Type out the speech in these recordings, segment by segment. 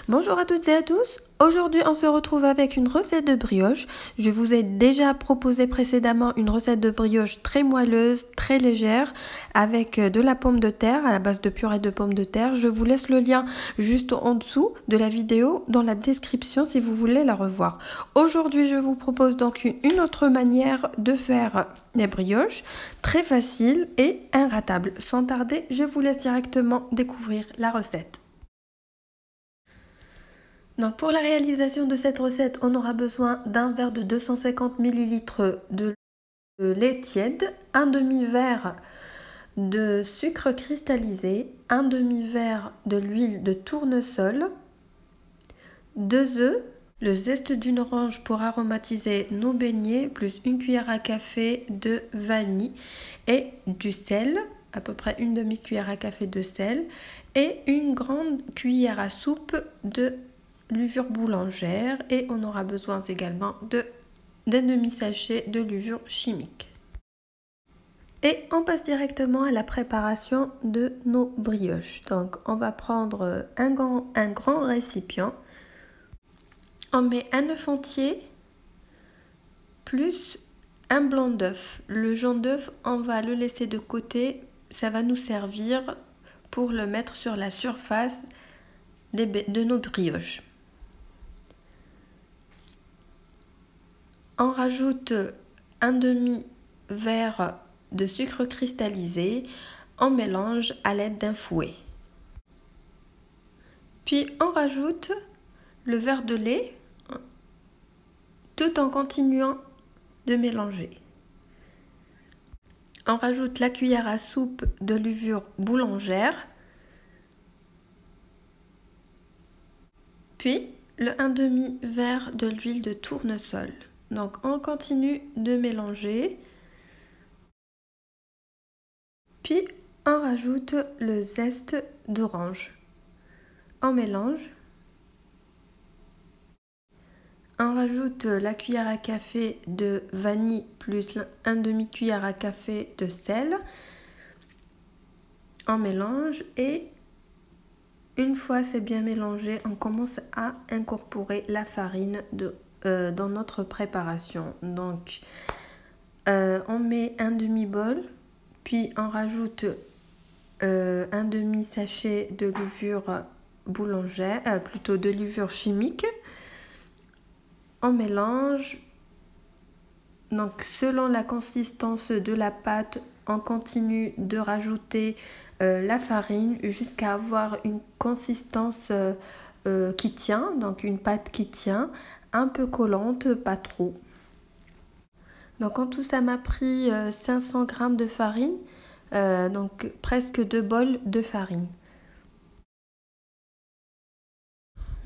Bonjour à toutes et à tous. Aujourd'hui, on se retrouve avec une recette de brioche. Je vous ai déjà proposé précédemment une recette de brioche très moelleuse, très légère, avec de la pomme de terre à la base de purée de pommes de terre. Je vous laisse le lien juste en dessous de la vidéo dans la description si vous voulez la revoir. Aujourd'hui, je vous propose donc une autre manière de faire les brioches, très facile et inratable. Sans tarder, je vous laisse directement découvrir la recette. Donc pour la réalisation de cette recette, on aura besoin d'un verre de 250 ml de lait tiède, un demi-verre de sucre cristallisé, un demi-verre de l'huile de tournesol, 2 œufs, le zeste d'une orange pour aromatiser nos beignets, plus une cuillère à café de vanille et du sel, à peu près une demi-cuillère à café de sel et une grande cuillère à soupe de levure boulangère, et on aura besoin également d'un demi-sachet de levure chimique. Et on passe directement à la préparation de nos brioches. Donc on va prendre un grand récipient. On met un œuf entier plus un blanc d'œuf. Le jaune d'œuf, on va le laisser de côté. Ça va nous servir pour le mettre sur la surface de nos brioches. On rajoute un demi-verre de sucre cristallisé. On mélange à l'aide d'un fouet. Puis on rajoute le verre de lait tout en continuant de mélanger. On rajoute la cuillère à soupe de levure boulangère. Puis le 1 demi-verre de l'huile de tournesol. Donc on continue de mélanger. Puis on rajoute le zeste d'orange. On mélange. On rajoute la cuillère à café de vanille plus un demi-cuillère à café de sel. On mélange et une fois c'est bien mélangé, on commence à incorporer la farine dans notre préparation. Donc on met un demi-bol, puis on rajoute un demi-sachet de levure boulangère, plutôt de levure chimique. On mélange. Donc selon la consistance de la pâte, on continue de rajouter la farine jusqu'à avoir une consistance qui tient, donc une pâte qui tient, un peu collante, pas trop. Donc en tout ça m'a pris 500 g de farine, donc presque 2 bols de farine.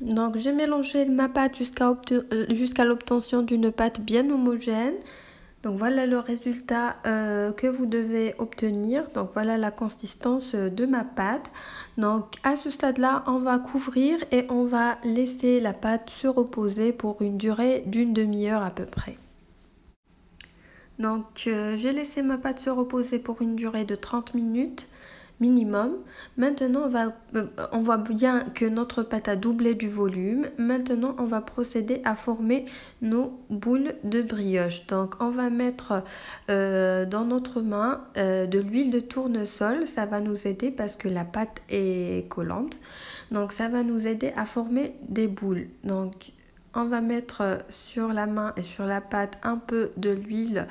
Donc j'ai mélangé ma pâte jusqu'à l'obtention d'une pâte bien homogène. Donc voilà le résultat que vous devez obtenir. Donc voilà la consistance de ma pâte. Donc à ce stade-là, on va couvrir et on va laisser la pâte se reposer pour une durée d'une demi-heure à peu près. Donc j'ai laissé ma pâte se reposer pour une durée de 30 minutes minimum. Maintenant on voit bien que notre pâte a doublé du volume. Maintenant on va procéder à former nos boules de brioche. Donc on va mettre dans notre main de l'huile de tournesol. Ça va nous aider parce que la pâte est collante. Donc ça va nous aider à former des boules. Donc on va mettre sur la main et sur la pâte un peu de l'huile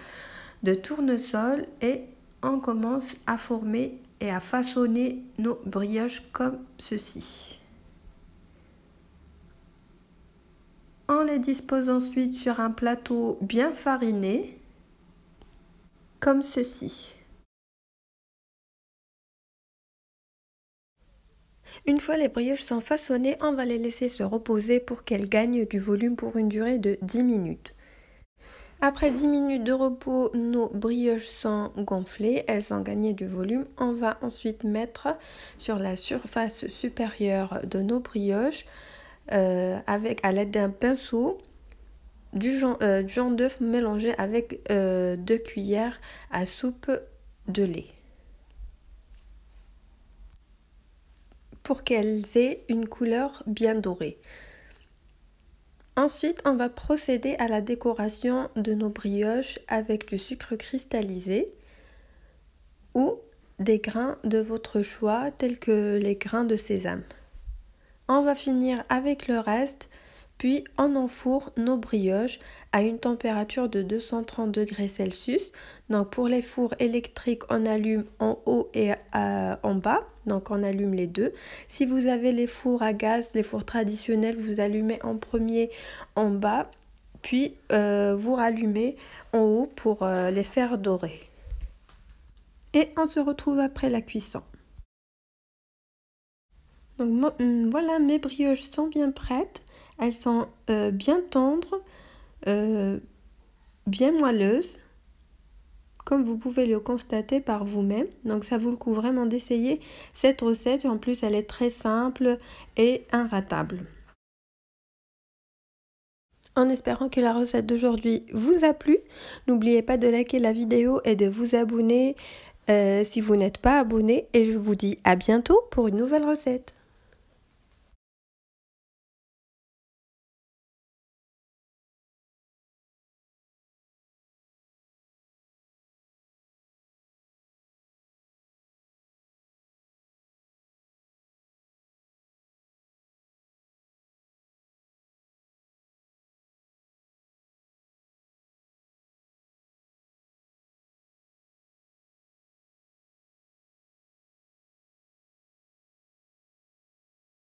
de tournesol et on commence à former et à façonner nos brioches comme ceci. On les dispose ensuite sur un plateau bien fariné, comme ceci. Une fois les brioches sont façonnées, on va les laisser se reposer pour qu'elles gagnent du volume pour une durée de 10 minutes. Après 10 minutes de repos, nos brioches sont gonflées, elles ont gagné du volume. On va ensuite mettre sur la surface supérieure de nos brioches, à l'aide d'un pinceau, du jaune d'œuf mélangé avec 2 cuillères à soupe de lait. pour qu'elles aient une couleur bien dorée. Ensuite, on va procéder à la décoration de nos brioches avec du sucre cristallisé ou des grains de votre choix tels que les grains de sésame. On va finir avec le reste, puis on enfourne nos brioches à une température de 230 degrés Celsius. Donc pour les fours électriques, on allume en haut et en bas, donc on allume les deux. Si vous avez les fours à gaz, les fours traditionnels, vous allumez en premier en bas, puis vous rallumez en haut pour les faire dorer. Et on se retrouve après la cuisson. Donc voilà, mes brioches sont bien prêtes. Elles sont bien tendres, bien moelleuses, comme vous pouvez le constater par vous-même. Donc ça vaut le coup vraiment d'essayer cette recette. En plus, elle est très simple et inratable. En espérant que la recette d'aujourd'hui vous a plu, n'oubliez pas de liker la vidéo et de vous abonner si vous n'êtes pas abonné. Et je vous dis à bientôt pour une nouvelle recette.